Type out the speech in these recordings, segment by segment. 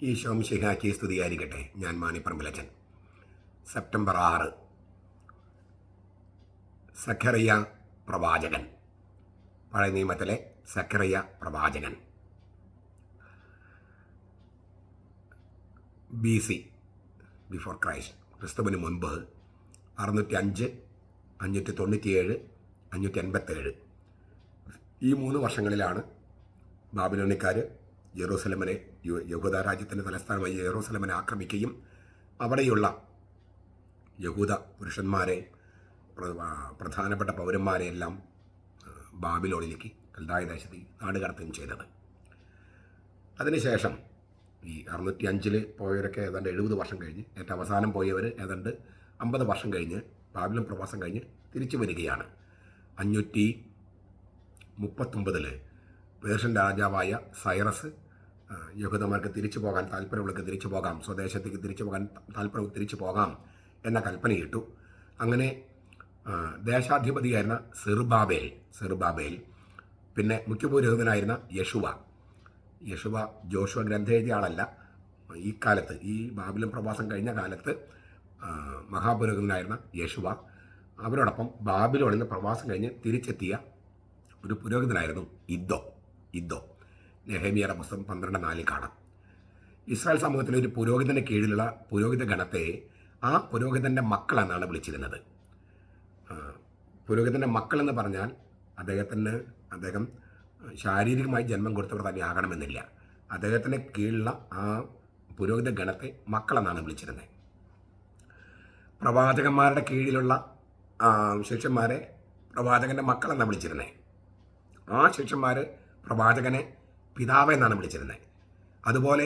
ഈശോ മിശിഹായ്ക്ക് സ്തുതിയായിരിക്കട്ടെ. ഞാൻ മാണിപ്പറമ്പിലച്ചൻ. സെപ്റ്റംബർ 6, സഖറിയ പ്രവാചകൻ. പഴയ നിയമത്തിലെ സഖറിയ പ്രവാചകൻ. BC, ബിഫോർ ക്രൈസ്റ്റ്, ക്രിസ്തുവിന് മുൻപ് 605, 597, 587 ഈ 3 വർഷങ്ങളിലാണ് ബാബിലോണിക്കാർ ജെറൂസലമിനെ, യഹൂദ രാജ്യത്തിൻ്റെ തലസ്ഥാനമായ ജെറൂസലമിനെ ആക്രമിക്കുകയും അവിടെയുള്ള യഹൂദ പുരുഷന്മാരെ, പ്രധാനപ്പെട്ട പൗരന്മാരെയെല്ലാം ബാബിലോണിലേക്ക്, കൽദായ ദേശത്തേക്ക് നാടുകടത്തുകയും ചെയ്തത്. അതിനുശേഷം ഈ 605 പോയവരൊക്കെ ഏതാണ്ട് 70 വർഷം കഴിഞ്ഞ്, ഏറ്റവും അവസാനം പോയവർ ഏതാണ്ട് 50 വർഷം കഴിഞ്ഞ് ബാബിലോൺ പ്രവാസം കഴിഞ്ഞ് തിരിച്ചു വരികയാണ്. 539 പേർഷ്യൻ രാജാവായ സൈറസ് യഹൂദന്മാർക്ക് തിരിച്ചു പോകാൻ താല്പര്യമുള്ളവർക്ക് തിരിച്ചു പോകാം, സ്വദേശത്തേക്ക് തിരിച്ചു പോകാൻ താല്പര്യം തിരിച്ചു പോകാം എന്ന കൽപ്പനയിട്ടു. അങ്ങനെ ദേശാധിപതിയായിരുന്ന സെറുബാബേൽ, പിന്നെ മുഖ്യപുരോഹിതനായിരുന്ന യശുവ ജോഷുവ ഗ്രന്ഥം എഴുതിയ ആളല്ല. ഈ കാലത്ത്, ഈ ബാബിലോൺ പ്രവാസം കഴിഞ്ഞ കാലത്ത് മഹാപുരോഹിതനായിരുന്ന യശുവ, അവരോടൊപ്പം ബാബിലോണിൽ നിന്ന് പ്രവാസം കഴിഞ്ഞ് തിരിച്ചെത്തിയ ഒരു പുരോഹിതനായിരുന്നു ഇദ്ദോ. നെഹേമിയയുടെ പുസ്തകം 12:4 കാണാം. ഇസ്രായേൽ സമൂഹത്തിലെ ഒരു പുരോഹിതൻ്റെ കീഴിലുള്ള പുരോഹിത ഗണത്തെ ആ പുരോഹിതൻ്റെ മക്കളെന്നാണ് വിളിച്ചിരുന്നത്. പുരോഹിതൻ്റെ മക്കളെന്ന് പറഞ്ഞാൽ അദ്ദേഹം ശാരീരികമായി ജന്മം കൊടുത്തവർ തന്നെ ആകണമെന്നില്ല. അദ്ദേഹത്തിൻ്റെ കീഴിലുള്ള ആ പുരോഹിത ഗണത്തെ മക്കളെന്നാണ് വിളിച്ചിരുന്നത്. പ്രവാചകന്മാരുടെ കീഴിലുള്ള ശിഷ്യന്മാരെ പ്രവാചകൻ്റെ മക്കളെന്നാണ് വിളിച്ചിരുന്നത്. ആ ശിഷ്യന്മാർ പ്രവാചകനെ പിതാവ് എന്നാണ് വിളിച്ചിരുന്നത്. അതുപോലെ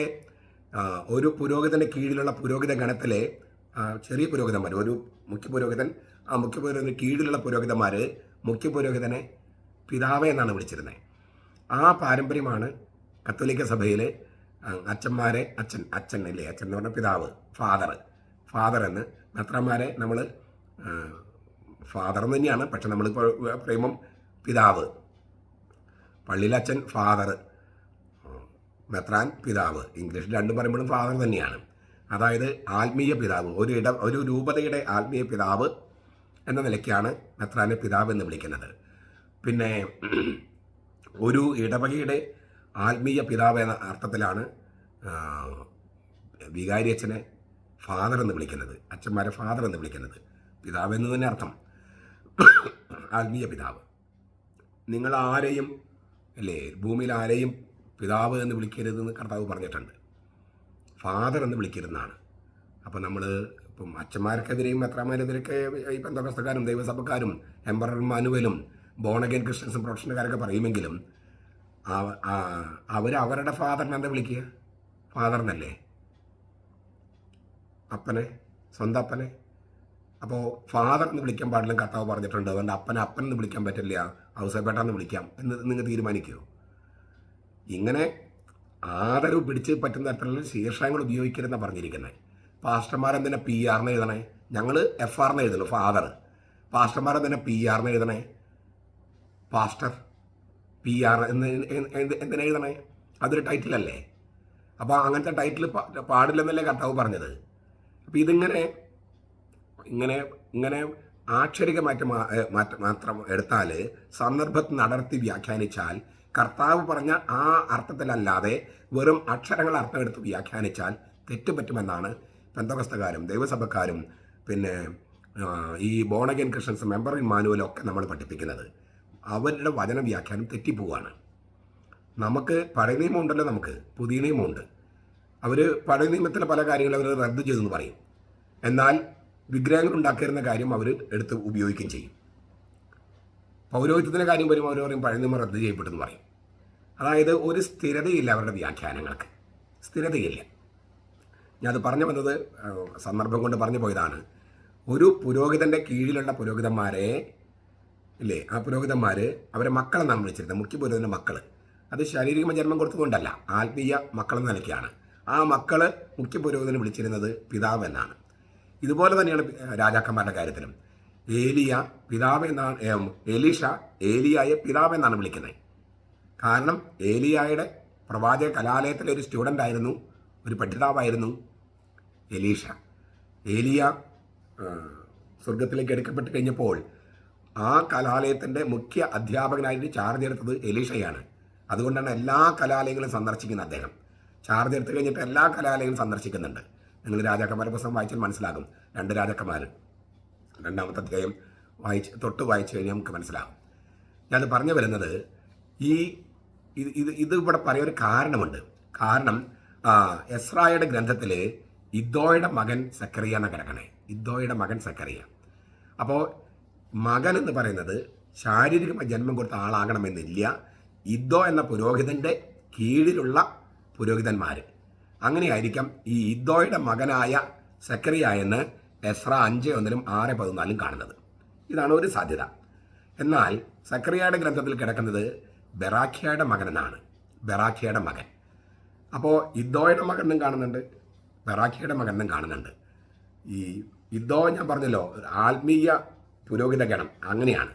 ഒരു പുരോഹിതൻ്റെ കീഴിലുള്ള പുരോഹിത ഗണത്തിലെ ചെറിയ പുരോഹിതന്മാർ, ഒരു മുഖ്യപുരോഹിതൻ, ആ മുഖ്യപുരോഹിതന് കീഴിലുള്ള പുരോഹിതന്മാർ മുഖ്യപുരോഹിതനെ പിതാവ് എന്നാണ് വിളിച്ചിരുന്നത്. ആ പാരമ്പര്യമാണ് കത്തോലിക്ക സഭയിൽ അച്ഛന്മാരെ അച്ഛൻ എന്ന് പറഞ്ഞാൽ പിതാവ്, ഫാദർ എന്ന്. മെത്രാന്മാരെ നമ്മൾ ഫാദർ എന്ന് തന്നെയാണ്, പക്ഷെ നമ്മളിപ്പോൾ പറയുമ്പം പിതാവ്. പള്ളിയിലച്ഛൻ ഫാദർ, മെത്രാൻ പിതാവ്. ഇംഗ്ലീഷിൽ രണ്ടും പറയുമ്പോഴും ഫാദർ തന്നെയാണ്. അതായത് ആത്മീയ പിതാവ്, ഒരു രൂപതയുടെ ആത്മീയ പിതാവ് എന്ന നിലയ്ക്കാണ് മെത്രാനെ പിതാവ് എന്ന് വിളിക്കുന്നത്. പിന്നെ ഒരു ഇടവകയുടെ ആത്മീയ പിതാവ് എന്ന അർത്ഥത്തിലാണ് വികാരിയച്ഛനെ ഫാദർ എന്ന് വിളിക്കുന്നത്, അച്ഛന്മാരെ ഫാദർ എന്ന് വിളിക്കുന്നത്. പിതാവ് എന്ന് തന്നെ അർത്ഥം, ആത്മീയ പിതാവ്. നിങ്ങൾ ആരെയും, ഭൂമിയിൽ ആരെയും പിതാവ് എന്ന് വിളിക്കരുതെന്ന് കർത്താവ് പറഞ്ഞിട്ടുണ്ട്. ഫാദർ എന്ന് വിളിക്കരുതെന്നാണ്. അപ്പോൾ നമ്മൾ ഇപ്പം അച്ഛന്മാർക്കെതിരെയും മെത്രാന്മാരെതിരെയൊക്കെ ഈ പെന്തക്കോസ്തക്കാരും ദൈവസഭക്കാരും എംപറർ മാനുവലും ബോണഗൈൻ ക്രിസ്ത്യൻസും പ്രൊഫഷണൽക്കാരൊക്കെ പറയുമെങ്കിലും അവരുടെ ഫാദറിനെ എന്താ വിളിക്കുക? ഫാദറിനല്ലേ, അപ്പനെ, സ്വന്തം അപ്പനെ. അപ്പോൾ ഫാദർ എന്ന് വിളിക്കാൻ പാടില്ല കർത്താവ് പറഞ്ഞിട്ടുണ്ട്. അതുകൊണ്ട് അപ്പൻ എന്ന് വിളിക്കാൻ പറ്റില്ല, ഔസേപ്പേട്ട എന്ന് വിളിക്കാം എന്ന് നിങ്ങൾ തീരുമാനിക്കുമോ? ഇങ്ങനെ ആദരവ് പിടിച്ച് പറ്റുന്ന തരത്തിലുള്ള ശീർഷകങ്ങൾ ഉപയോഗിക്കരുതെന്നാണ് പറഞ്ഞിരിക്കുന്നത്. പാസ്റ്റർമാരെന്തിനാ PR എന്ന് എഴുതണേ? ഞങ്ങൾ FR എന്ന് എഴുതുള്ളൂ, ഫാദർ. പാസ്റ്റർമാരെന്തിനാ PR എന്ന് എഴുതണേ? പാസ്റ്റർ PR എന്ന് എന്തിനാ എഴുതണേ? അതൊരു ടൈറ്റിലല്ലേ? അപ്പോൾ അങ്ങനത്തെ ടൈറ്റിൽ പാടില്ലെന്നല്ലേ കർത്താവ് പറഞ്ഞത്? അപ്പോൾ ഇങ്ങനെ ആക്ഷരികമായിട്ട് മാത്രം എടുത്താൽ, സന്ദർഭത്തിൽ നടത്തി വ്യാഖ്യാനിച്ചാൽ, കർത്താവ് പറഞ്ഞ ആ അർത്ഥത്തിലല്ലാതെ വെറും അക്ഷരങ്ങൾ അർത്ഥം എടുത്ത് വ്യാഖ്യാനിച്ചാൽ തെറ്റുപറ്റുമെന്നാണ് പെന്തക്കോസ്തക്കാരും ദൈവസഭക്കാരും പിന്നെ ഈ ബോണഗൈൻ ക്രിസ്ത്യൻസും എംപറർ മാനുവലും ഒക്കെ നമ്മൾ പഠിപ്പിക്കുന്നത്. അവരുടെ വചന വ്യാഖ്യാനം തെറ്റിപ്പോവാണ്. നമുക്ക് പഴയ നിയമം ഉണ്ടല്ലോ, നമുക്ക് പുതിയ നിയമമുണ്ട്. അവർ പഴയ നിയമത്തിലെ പല കാര്യങ്ങളും അവർ റദ്ദ് ചെയ്തെന്ന് പറയും. എന്നാൽ വിഗ്രഹങ്ങൾ ഉണ്ടാക്കിയിരുന്ന കാര്യം അവർ എടുത്ത് ഉപയോഗിക്കുകയും ചെയ്യും. പൗരോഹിത്യത്തിൻ്റെ കാര്യം വരുമ്പോൾ അവർ പറയും പഴയ നിയമം റദ്ദ് ചെയ്യപ്പെട്ടെന്ന് പറയും. അതായത് ഒരു സ്ഥിരതയില്ല അവരുടെ വ്യാഖ്യാനങ്ങൾക്ക്, സ്ഥിരതയില്ല. ഞാനത് പറഞ്ഞു വന്നത് സന്ദർഭം കൊണ്ട് പറഞ്ഞു പോയതാണ്. ഒരു പുരോഹിതൻ്റെ കീഴിലുള്ള പുരോഹിതന്മാരെ ആ പുരോഹിതന്മാർ അവരെ മക്കളെന്നാണ് വിളിച്ചിരുന്നത്, മുഖ്യ പുരോഹിതൻ്റെ മക്കൾ. അത് ശാരീരിക ജന്മം കൊടുത്തുകൊണ്ടല്ല, ആത്മീയ മക്കളെന്ന നിലയ്ക്കാണ്. ആ മക്കൾ മുഖ്യ പുരോഹിതനെ വിളിച്ചിരുന്നത് പിതാവ് എന്നാണ്. ഇതുപോലെ തന്നെയാണ് രാജാക്കന്മാരുടെ കാര്യത്തിലും. എലീഷ ഏലിയായെ പിതാവ് എന്നാണ് വിളിക്കുന്നത്. കാരണം ഏലിയായുടെ പ്രവാചക കലാലയത്തിലെ ഒരു സ്റ്റുഡൻ്റ് ആയിരുന്നു ഒരു പഠിതാവായിരുന്നു എലീഷ. ഏലിയ സ്വർഗത്തിലേക്ക് എടുക്കപ്പെട്ട് കഴിഞ്ഞപ്പോൾ ആ കലാലയത്തിൻ്റെ മുഖ്യ അധ്യാപകനായിട്ട് ചാർജ് എടുത്തത് എലീഷയാണ്. അതുകൊണ്ടാണ് എല്ലാ കലാലയങ്ങളും സന്ദർശിക്കുന്നത് അദ്ദേഹം. ചാർജ് എടുത്തു കഴിഞ്ഞിട്ട് എല്ലാ കലാലയങ്ങളും സന്ദർശിക്കുന്നുണ്ട്. നിങ്ങൾ രാജാക്കന്മാരുടെ പുസ്തകം വായിച്ചാൽ മനസ്സിലാകും. 2 രാജാക്കന്മാർ 2-ാമത്തെ അധ്യായം തൊട്ട് വായിച്ചു കഴിഞ്ഞാൽ നമുക്ക് മനസ്സിലാകും. ഞാനത് പറഞ്ഞു വരുന്നത് ഇത് ഇവിടെ പറയാൻ കാരണമുണ്ട്. കാരണം എസ്രായുടെ ഗ്രന്ഥത്തിൽ ഇദ്ദോയുടെ മകൻ സക്കറിയ എന്ന കിടക്കണേ. ഇദ്ദോയുടെ മകൻ സക്കറിയ. അപ്പോൾ മകൻ എന്ന് പറയുന്നത് ശാരീരികമായി ജന്മം കൊടുത്ത ആളാകണമെന്നില്ല. ഇദ്ദോ എന്ന പുരോഹിതൻ്റെ കീഴിലുള്ള പുരോഹിതന്മാർ അങ്ങനെയായിരിക്കാം ഈ ഇദ്ദോയുടെ മകനായ സക്കറിയ എന്ന് എസ്ര 5:1 6:14 കാണുന്നത്. ഇതാണ് ഒരു സാധ്യത. എന്നാൽ സക്കറിയയുടെ ഗ്രന്ഥത്തിൽ കിടക്കുന്നത് ബെറാഖ്യയുടെ മകൻ എന്നാണ്. ബെറാഖ്യയുടെ മകൻ. അപ്പോൾ ഇദ്ദോയുടെ മകനും കാണുന്നുണ്ട്, ബെറാഖ്യയുടെ മകനും കാണുന്നുണ്ട്. ഈ ഇദ്ദോ ഞാൻ പറഞ്ഞല്ലോ ആത്മീയ പുരോഹിത ഗണം അങ്ങനെയാണ്.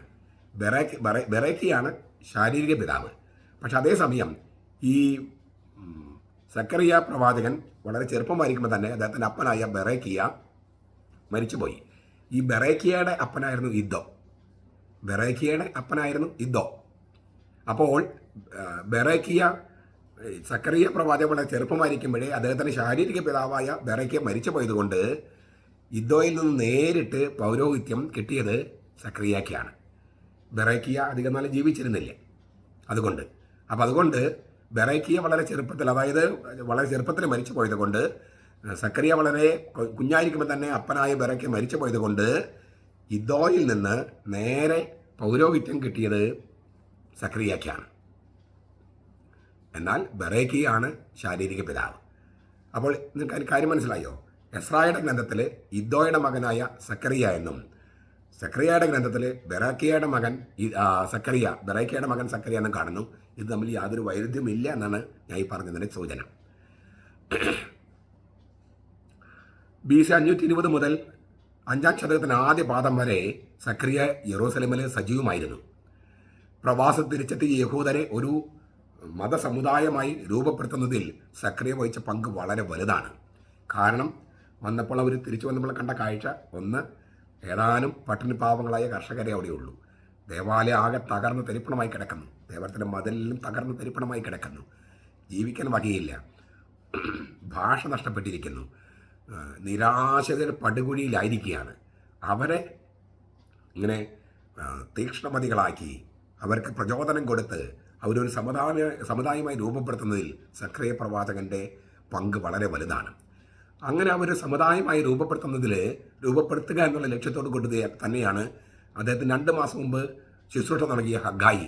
ബെറേക്കിയാണ് ശാരീരിക പിതാവ്. പക്ഷെ അതേസമയം ഈ സക്കറിയ പ്രവാചകൻ വളരെ ചെറുപ്പമായിരിക്കുമ്പോൾ തന്നെ അദ്ദേഹത്തിൻ്റെ അപ്പനായ ബെറേക്കിയ മരിച്ചുപോയി. ഈ ബെറേക്കിയയുടെ അപ്പനായിരുന്നു ഇദ്ദോ. ബെറേക്കിയയുടെ അപ്പനായിരുന്നു ഇദ്ദോ. അപ്പോൾ ബെറേക്കിയ സക്കറിയ പ്രവാചകൻ വളരെ ചെറുപ്പമായിരിക്കുമ്പോഴേ അദ്ദേഹത്തിൻ്റെ ശാരീരിക പിതാവായ ബെറേക്കിയ മരിച്ചു പോയതുകൊണ്ട് ഇദ്ദോയിൽ നിന്ന് നേരിട്ട് പൗരോഹിത്യം കിട്ടിയത് സക്കറിയയ്ക്കാണ്. ബെറേക്കിയ അധികം നാൾ ജീവിച്ചിരുന്നില്ല. അതുകൊണ്ട് ബെറേക്കിയ വളരെ ചെറുപ്പത്തിൽ, അതായത് വളരെ ചെറുപ്പത്തിൽ മരിച്ചു പോയത് കൊണ്ട്, സക്കറിയ വളരെ കുഞ്ഞായിരിക്കുമ്പോൾ തന്നെ അപ്പനായ ബെറേക്കിയ മരിച്ചു പോയത് കൊണ്ട് ഇദ്ദോയിൽ നിന്ന് നേരെ പൗരോഹിത്യം കിട്ടിയത് സക്കറിയയ്ക്കാണ്. എന്നാൽ ബെറേക്കിയാണ് ശാരീരിക പിതാവ്. അപ്പോൾ നിങ്ങൾക്ക് കാര്യം മനസ്സിലായോ? എസ്രായുടെ ഗ്രന്ഥത്തിൽ ഇദ്ദോയുടെ മകനായ സക്കറിയ എന്നും സക്കറിയയുടെ ഗ്രന്ഥത്തിൽ ബെറാക്കിയയുടെ മകൻ സക്കറിയ, ബെറാക്കിയയുടെ മകൻ സക്കറിയ എന്നും കാണുന്നു. ഇത് തമ്മിൽ യാതൊരു വൈരുദ്ധ്യമില്ല എന്നാണ് ഞാൻ ഈ പറഞ്ഞതിൻ്റെ സൂചന. BC 520 മുതൽ 5-ാം ശതകത്തിന് ആദ്യ പാദം വരെ സക്കറിയ യെറൂസലേമിൽ സജീവമായിരുന്നു. പ്രവാസം തിരിച്ചെത്തിയ യഹൂദരെ ഒരു മതസമുദായമായി രൂപപ്പെടുത്തുന്നതിൽ സക്കറിയ വഹിച്ച പങ്ക് വളരെ വലുതാണ്. കാരണം വന്നപ്പോൾ അവർ തിരിച്ചു വന്നപ്പോൾ കണ്ട കാഴ്ച ഒന്ന്, ഏതാനും പട്ടിണിപ്പാവങ്ങളായ കർഷകരെ അവിടെയുള്ളൂ. ദേവാലയം ആകെ തകർന്ന് തരിപ്പണമായി കിടക്കുന്നു. ദേവാലയത്തിൻ്റെ മതിലിലും തകർന്ന് തരിപ്പണമായി കിടക്കുന്നു. ജീവിക്കാൻ വകയില്ല. ഭാഷ നഷ്ടപ്പെട്ടിരിക്കുന്നു. നിരാശയുടെ പടുകുഴിയിലായിരിക്കുകയാണ്. അവരെ ഇങ്ങനെ തീക്ഷ്ണമതികളാക്കി അവർക്ക് പ്രചോദനം കൊടുത്ത് അവരൊരു സമുദായമായി രൂപപ്പെടുത്തുന്നതിൽ സക്കറിയ പ്രവാചകൻ്റെ പങ്ക് വളരെ വലുതാണ്. അങ്ങനെ അവർ സമുദായമായി രൂപപ്പെടുത്തുക എന്നുള്ള ലക്ഷ്യത്തോട് കൊണ്ട് തന്നെയാണ് അദ്ദേഹത്തിന് 2 മാസം മുമ്പ് ശുശ്രൂഷ നൽകിയ ഹഗ്ഗായി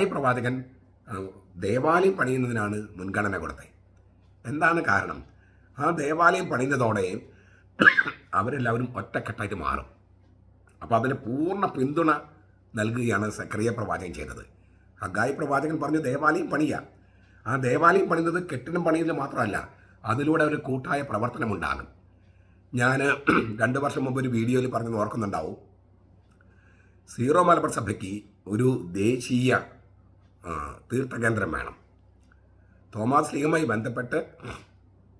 പ്രവാചകൻ ദേവാലയം പണിയുന്നതിനാണ് മുൻഗണന കൊടുത്തത്. എന്താണ് കാരണം? ആ ദേവാലയം പണിയുന്നതോടെ അവരെല്ലാവരും ഒറ്റക്കെട്ടായിട്ട് മാറും. അപ്പോൾ അതിന് പൂർണ്ണ പിന്തുണ നൽകുകയാണ് സക്കറിയ പ്രവാചകൻ ചെയ്തത്. ഹഗ്ഗായി പ്രവാചകൻ പറഞ്ഞു ദേവാലയം പണിയാം. ആ ദേവാലയം പണിയുന്നത് കെട്ടിടം പണിയുന്നത് മാത്രമല്ല, അതിലൂടെ ഒരു കൂട്ടായ പ്രവർത്തനമുണ്ടാകും. ഞാൻ 2 വർഷം മുമ്പ് ഒരു വീഡിയോയിൽ പറഞ്ഞത് ഓർക്കുന്നുണ്ടാവും. സീറോ മലബാർ സഭയ്ക്ക് ഒരു ദേശീയ തീർത്ഥകേന്ദ്രം വേണം. തോമാസ് ലീഗുമായി ബന്ധപ്പെട്ട്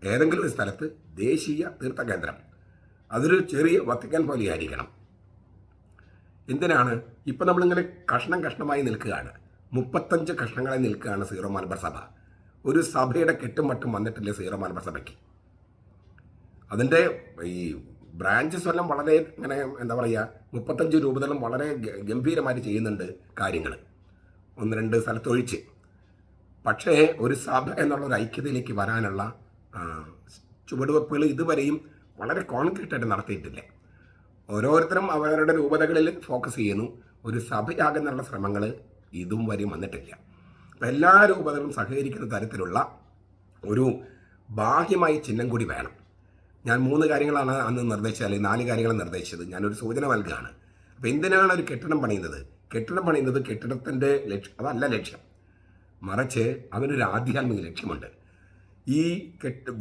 ഏതെങ്കിലും ഒരു സ്ഥലത്ത് ദേശീയ തീർത്ഥകേന്ദ്രം, അതൊരു ചെറിയ വത്തിക്കാൻ പോലെ ആയിരിക്കണം. എന്തിനാണ്? ഇപ്പം നമ്മളിങ്ങനെ കഷ്ണമായി നിൽക്കുകയാണ്. 35 കഷ്ണങ്ങളായി നിൽക്കുകയാണ് സീറോ മലബാർ സഭ. ഒരു സഭയുടെ കെട്ടും മട്ടും വന്നിട്ടില്ല സീറോ മലബാർ സഭയ്ക്ക്. അതിൻ്റെ ഈ ബ്രാഞ്ചസ് എല്ലാം വളരെ ഇങ്ങനെ എന്താ പറയുക, 35 രൂപതകളും വളരെ ഗംഭീരമായിട്ട് ചെയ്യുന്നുണ്ട് കാര്യങ്ങൾ, 1-2 സ്ഥലത്തൊഴിച്ച്. പക്ഷേ ഒരു സഭ എന്നുള്ള ഒരു ഐക്യതയിലേക്ക് വരാനുള്ള ചുവടുവെപ്പുകൾ ഇതുവരെയും വളരെ കോൺക്രീറ്റായിട്ട് നടത്തിയിട്ടില്ല. ഓരോരുത്തരും അവരുടെ രൂപതകളിൽ ഫോക്കസ് ചെയ്യുന്നു. ഒരു സഭയാകുന്നുള്ള ശ്രമങ്ങൾ ഇതും വരെയും വന്നിട്ടില്ല. അപ്പം എല്ലാ രൂപതകളും സഹകരിക്കുന്ന തരത്തിലുള്ള ഒരു ബാഹ്യമായ ചിഹ്നം കൂടി വേണം. ഞാൻ 3 കാര്യങ്ങളാണ് അന്ന് നിർദ്ദേശിച്ചത്, അല്ലെങ്കിൽ 4 കാര്യങ്ങൾ നിർദ്ദേശിച്ചത്. ഞാനൊരു സൂചന നൽകുകയാണ്. അപ്പോൾ എന്തിനാണ് ഒരു കെട്ടിടം പണിയുന്നത്? കെട്ടിടത്തിൻ്റെ ലക്ഷ്യം അതല്ല ലക്ഷ്യം, മറിച്ച് അതിനൊരു ആധ്യാത്മിക ലക്ഷ്യമുണ്ട്. ഈ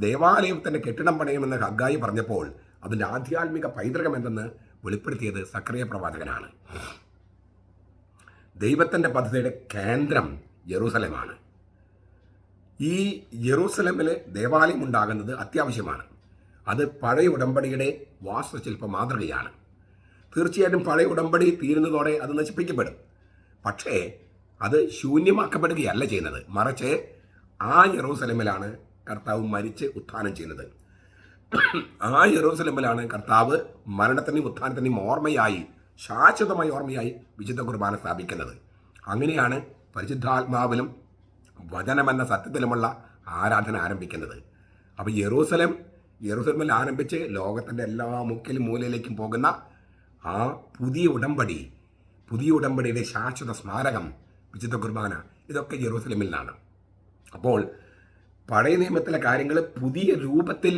ദേവാലയത്തിൻ്റെ കെട്ടിടം പണിയുമെന്ന് ഹഗ്ഗായി പറഞ്ഞപ്പോൾ അതിൻ്റെ ആധ്യാത്മിക പൈതൃകം എന്തെന്ന് വെളിപ്പെടുത്തിയത് സക്കറിയ പ്രവാചകനാണ്. ദൈവത്തിൻ്റെ പദ്ധതിയുടെ കേന്ദ്രം യെറൂസലേമാണ്. ഈ യെറൂസലമിൽ ദേവാലയം ഉണ്ടാകുന്നത് അത്യാവശ്യമാണ്. അത് പഴയ ഉടമ്പടിയുടെ വാസ്തുശില്പ മാതൃകയാണ്. തീർച്ചയായിട്ടും പഴയ ഉടമ്പടി തീരുന്നതോടെ അത് നശിപ്പിക്കപ്പെടും. പക്ഷേ അത് ശൂന്യമാക്കപ്പെടുകയല്ല ചെയ്യുന്നത്. മറിച്ച് ആ യെറൂസലമിലാണ് കർത്താവ് മരിച്ച് ഉത്ഥാനം ചെയ്യുന്നത്. ആ യെറൂസലമിലാണ് കർത്താവ് മരണത്തിൻ്റെയും ഉത്ഥാനത്തിൻ്റെയും ഓർമ്മയായി, ശാശ്വതമായ ഓർമ്മയായി വിശുദ്ധ കുർബാന സ്ഥാപിക്കുന്നത്. അങ്ങനെയാണ് പരിശുദ്ധാത്മാവിലും വചനമെന്ന സത്യത്തിലുമുള്ള ആരാധന ആരംഭിക്കുന്നത്. അപ്പോൾ യെറൂസലമിൽ ആരംഭിച്ച് ലോകത്തിൻ്റെ എല്ലാ മുക്കിലും മൂലയിലേക്കും പോകുന്ന ആ പുതിയ ഉടമ്പടിയുടെ ശാശ്വത സ്മാരകം വിശുദ്ധ കുർബാന, ഇതൊക്കെ യെറൂസലമിൽ നിന്നാണ്. അപ്പോൾ പഴയ നിയമത്തിലെ കാര്യങ്ങൾ പുതിയ രൂപത്തിൽ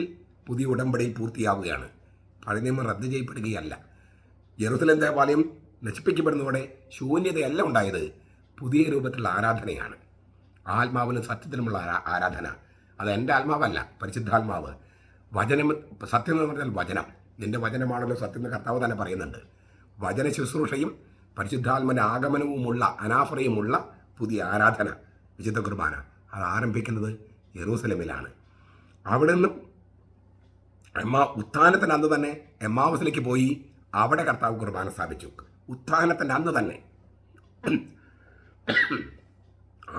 പുതിയ ഉടമ്പടിയിൽ പൂർത്തിയാവുകയാണ്. പഴയ നിയമം റദ്ദ് ചെയ്യപ്പെടുകയല്ല. യെറൂസലേം ദേവാലയം നശിപ്പിക്കപ്പെടുന്നതോടെ ശൂന്യതയല്ല ഉണ്ടായത്, പുതിയ രൂപത്തിലുള്ള ആരാധനയാണ്. ആത്മാവിനും സത്യത്തിനുമുള്ള ആരാധന. അത് എൻ്റെ ആത്മാവല്ല, പരിശുദ്ധാത്മാവ്. വചനം, സത്യം എന്ന് പറഞ്ഞാൽ വചനം. നിന്റെ വചനമാണല്ലോ സത്യം എന്ന് കർത്താവ് തന്നെ പറയുന്നുണ്ട്. വചന ശുശ്രൂഷയും പരിശുദ്ധാത്മൻ്റെ ആഗമനവുമുള്ള, അനാഫറയുമുള്ള പുതിയ ആരാധന വിശുദ്ധ കുർബാന, അത് ആരംഭിക്കുന്നത് യെറൂസലേമിലാണ്. അവിടെ നിന്നും ഉത്ഥാനത്തിൻ്റെ അന്ന് തന്നെ എമ്മാവസിലേക്ക് പോയി അവിടെ കർത്താവ് കുർബാന സ്ഥാപിച്ചു. ഉത്ഥാനത്തിൻ്റെ അന്ന് തന്നെ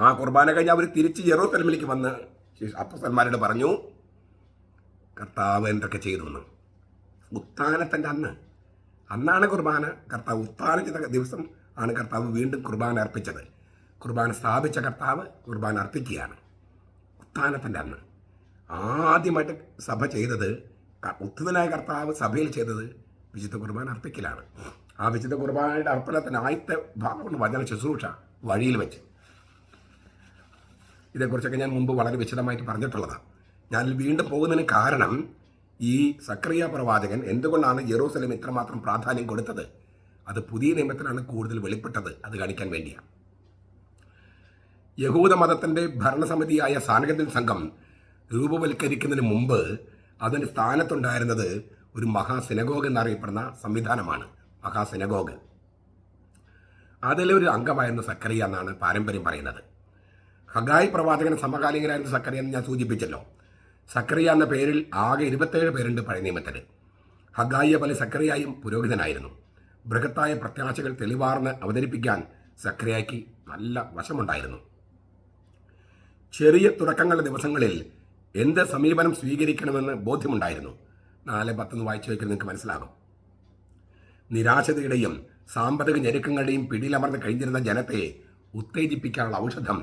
ആ കുർബാന കഴിഞ്ഞ് അവർ തിരിച്ച് യെറൂസലേമിലേക്ക് വന്ന് അപ്പോസ്തലന്മാരോട് പറഞ്ഞു, കർത്താവ് എന്തൊക്കെ ചെയ്തു എന്ന്. ഉത്ഥാനത്തിൻ്റെ അന്നാണ് കുർബാന. കർത്താവ് ഉത്ഥാനം ചെയ്ത ദിവസം ആണ് കർത്താവ് വീണ്ടും കുർബാന അർപ്പിച്ചത്. കുർബാന സ്ഥാപിച്ച കർത്താവ് കുർബാന അർപ്പിക്കുകയാണ് ഉത്ഥാനത്തിൻ്റെ അന്ന്. ആദ്യമായിട്ട് സഭ ചെയ്തത്, ഉത്ഥിതനായ കർത്താവ് സഭയിൽ ചെയ്തത് വിശുദ്ധ കുർബാന അർപ്പിക്കലാണ്. ആ വിശുദ്ധ കുർബാനയുടെ അർപ്പണത്തിന് ആദ്യത്തെ ഭാഗമാണ് വചന ശുശ്രൂഷ വഴിയിൽ വെച്ച്. ഇതേക്കുറിച്ചൊക്കെ ഞാൻ മുമ്പ് വളരെ വിശദമായിട്ട് പറഞ്ഞിട്ടുള്ളതാണ്. ഞാൻ വീണ്ടും പോകുന്നതിന് കാരണം ഈ സക്കറിയ പ്രവാചകൻ എന്തുകൊണ്ടാണ് യെറൂസലേം ഇത്രമാത്രം പ്രാധാന്യം കൊടുത്തത്, അത് പുതിയ നിയമത്തിലാണ് കൂടുതൽ വെളിപ്പെട്ടത്, അത് കാണിക്കാൻ വേണ്ടിയാണ്. യഹൂദ മതത്തിൻ്റെ ഭരണസമിതിയായ സാനഹദ്രീൻ സംഘം രൂപവൽക്കരിക്കുന്നതിന് മുമ്പ് അതിന് സ്ഥാനത്തുണ്ടായിരുന്നത് ഒരു മഹാസിനഗോഗ് എന്നറിയപ്പെടുന്ന സംവിധാനമാണ്. മഹാസിനഗോഗ്, അതിലൊരു അംഗമായിരുന്നു സക്കറിയ എന്നാണ് പാരമ്പര്യം പറയുന്നത്. ഹഗായി പ്രവാചകൻ സമകാലികനായിരുന്ന സക്കറിയ എന്ന് ഞാൻ സൂചിപ്പിച്ചല്ലോ. സക്കറിയ എന്ന പേരിൽ ആകെ 27 പേരുണ്ട് പഴയ നിയമത്തിൽ. ഹഗായിയെ പോലെ സക്കറിയായും പുരോഹിതനായിരുന്നു. ബൃഹത്തായ പ്രത്യാശകൾ തെളിവാർന്ന് അവതരിപ്പിക്കാൻ സക്കറിയായ്ക്ക് നല്ല വശമുണ്ടായിരുന്നു. ചെറിയ തുടക്കങ്ങളുടെ ദിവസങ്ങളിൽ എന്ത് സമീപനം സ്വീകരിക്കണമെന്ന് ബോധ്യമുണ്ടായിരുന്നു. 4:10 വായിച്ചു വയ്ക്കുന്നത് നിങ്ങൾക്ക് മനസ്സിലാകും. നിരാശതയുടെയും സാമ്പത്തിക ഞെരുക്കങ്ങളുടെയും പിടിയിലമർന്ന് കഴിഞ്ഞിരുന്ന ജനത്തെ ഉത്തേജിപ്പിക്കാനുള്ള ഔഷധം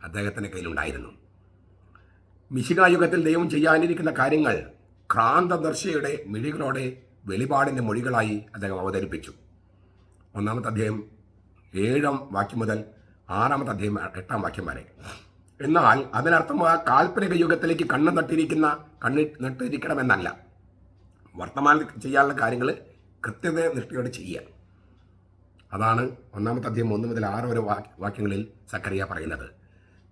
അദ്ദേഹത്തിൻ്റെ കയ്യിലുണ്ടായിരുന്നു. മിശിഹായുഗത്തിൽ ദൈവം ചെയ്യാനിരിക്കുന്ന കാര്യങ്ങൾ ക്രാന്തദർശിയുടെ മിഴികളോടെ വെളിപാടിൻ്റെ മൊഴികളായി അദ്ദേഹം അവതരിപ്പിച്ചു. 1-ാമത്തെ അധ്യായം 7-ാം വാക്യം മുതൽ 6-ാമത്തെ അധ്യായം 8-ാം വാക്യം വരെ. എന്നാൽ അതിനർത്ഥം ആ കാൽപ്പനിക യുഗത്തിലേക്ക് കണ്ണ് നട്ടിരിക്കണമെന്നല്ല. വർത്തമാനത്തിൽ ചെയ്യാനുള്ള കാര്യങ്ങൾ കൃത്യനിഷ്ഠയോടെ ചെയ്യുക. അതാണ് 1-ാമത്തെ അധ്യായം 1 മുതൽ 6 വരെ വാക്യങ്ങളിൽ സക്കറിയ പറയുന്നത്.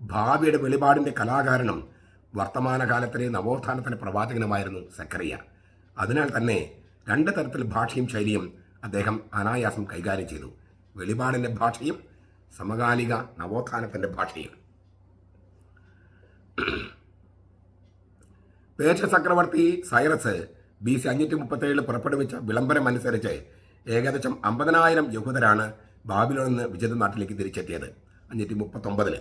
ഭാവിയുടെ വെളിപാടിൻ്റെ കലാകാരനും വർത്തമാനകാലത്തിലെ നവോത്ഥാനത്തിൻ്റെ പ്രവാചകനുമായിരുന്നു സക്കറിയ. അതിനാൽ തന്നെ 2 തരത്തിൽ ഭാഷയും ശൈലിയും അദ്ദേഹം അനായാസം കൈകാര്യം ചെയ്തു. വെളിപാടിൻ്റെ ഭാഷയും സമകാലിക നവോത്ഥാനത്തിൻ്റെ ഭാഷയും. പേർഷ്യ ചക്രവർത്തി സൈറസ് BC 537 പുറപ്പെടുവിച്ച വിളംബരം അനുസരിച്ച് ഏകദേശം 50,000 യഹൂദരാണ് ബാബിലോണിൽ നിന്ന് വിജയ നാട്ടിലേക്ക് തിരിച്ചെത്തിയത് 539.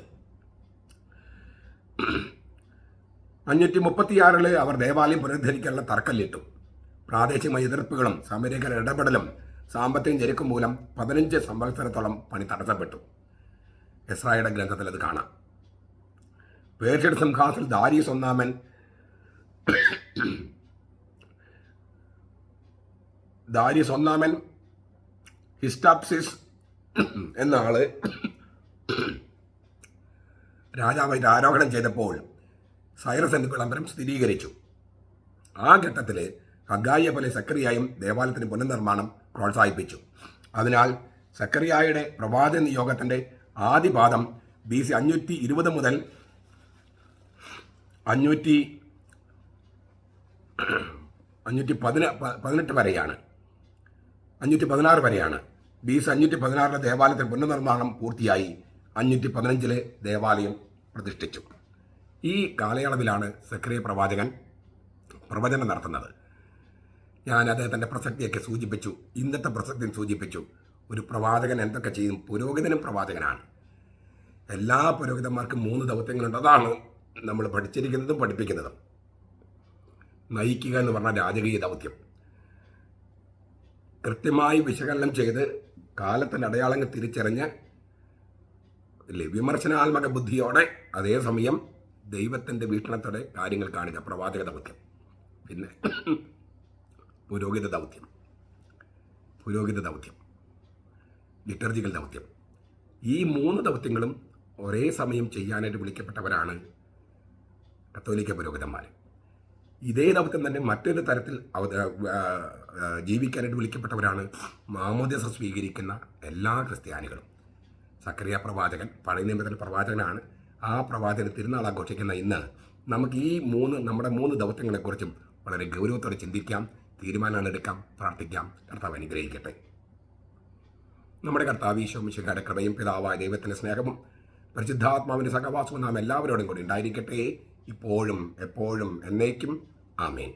536 അവർ ദേവാലയം പുനരുദ്ധരിക്കാനുള്ള തർക്കല്ലിട്ടു. പ്രാദേശികമായ എതിർപ്പുകളും സാമരികരുടെ ഇടപെടലും സാമ്പത്തിക ഞെരുക്കം മൂലം 15 സംവത്സരത്തോളം പണി തടസ്സപ്പെട്ടു. എസ്രായുടെ ഗ്രന്ഥത്തിൽ അത് കാണാം. പേർഷ്യയുടെ സിംഹാസനത്തിൽ ദാരിയസ് ഒന്നാമൻ ഹിസ്റ്റാപ്സിസ് എന്ന ആള് രാജാവായിട്ട് ആരോഹണം ചെയ്തപ്പോൾ സൈറസ് എന്ന വിളംബരം സ്ഥിരീകരിച്ചു. ആ ഘട്ടത്തിൽ ഹഗായിയെ പോലെ സക്കറിയായും ദേവാലയത്തിന് പുനർനിർമ്മാണം പ്രോത്സാഹിപ്പിച്ചു. അതിനാൽ സക്കറിയായുടെ പ്രവാചക നിയോഗത്തിൻ്റെ ആദ്യപാദം BC 520 മുതൽ 518 വരെയാണ്. 516 വരെയാണ്. BC 516 ദേവാലയത്തിന് പുനർനിർമ്മാണം പൂർത്തിയായി. 515 ദേവാലയം പ്രതിഷ്ഠിച്ചു. ഈ കാലയളവിലാണ് സക്രിയ പ്രവാചകൻ പ്രവചനം നടത്തുന്നത്. ഞാൻ അദ്ദേഹത്തിൻ്റെ പ്രസക്തിയൊക്കെ സൂചിപ്പിച്ചു, ഇന്നത്തെ പ്രസക്തിയും സൂചിപ്പിച്ചു. ഒരു പ്രവാചകൻ എന്തൊക്കെ ചെയ്യും? പുരോഹിതനും പ്രവാചകനാണ്. എല്ലാ പുരോഹിതന്മാർക്കും 3 ദൗത്യങ്ങളുണ്ട്. അതാണ് നമ്മൾ പഠിച്ചിരിക്കുന്നതും പഠിപ്പിക്കുന്നതും. നയിക്കുക എന്ന് പറഞ്ഞാൽ രാജകീയ ദൗത്യം. കൃത്യമായി വിശകലനം ചെയ്ത് കാലത്തിൻ്റെ അടയാളങ്ങൾ തിരിച്ചറിഞ്ഞ് വിമർശനാത്മക ബുദ്ധിയോടെ അതേസമയം ദൈവത്തിൻ്റെ വീക്ഷണത്തോടെ കാര്യങ്ങൾ കാണുക, പ്രവാചക ദൗത്യം. പിന്നെ പുരോഹിത ദൗത്യം, ലിറ്റർജിക്കൽ ദൗത്യം. ഈ 3 ദൗത്യങ്ങളും ഒരേ സമയം ചെയ്യാനായിട്ട് വിളിക്കപ്പെട്ടവരാണ് കത്തോലിക്ക പുരോഹിതന്മാർ. ഇതേ ദൗത്യം തന്നെ മറ്റൊരു തരത്തിൽ ജീവിക്കാനായിട്ട് വിളിക്കപ്പെട്ടവരാണ് മാമോദിസ സ്വീകരിക്കുന്ന എല്ലാ ക്രിസ്ത്യാനികളും. സക്കറിയ പ്രവാചകൻ പഴയ നിയമത്തിലെ പ്രവാചകനാണ്. ആ പ്രവാചകൻ തിരുനാൾ ആഘോഷിക്കുന്ന ഇന്ന് നമുക്ക് ഈ നമ്മുടെ 3 ദൗത്യങ്ങളെക്കുറിച്ചും വളരെ ഗൗരവത്തോടെ ചിന്തിക്കാം, തീരുമാനങ്ങൾ എടുക്കാം, പ്രാർത്ഥിക്കാം. കർത്താവ് അനുഗ്രഹിക്കട്ടെ. നമ്മുടെ കർത്താവ് ഈശോ മിശിഹായുടെ കൃപയും പിതാവായ ദൈവത്തിൻ്റെ സ്നേഹവും പരിശുദ്ധാത്മാവിൻ്റെ സഹവാസവും നാം എല്ലാവരോടും കൂടി ഉണ്ടായിരിക്കട്ടെ, ഇപ്പോഴും എപ്പോഴും എന്നേക്കും. ആമേൻ.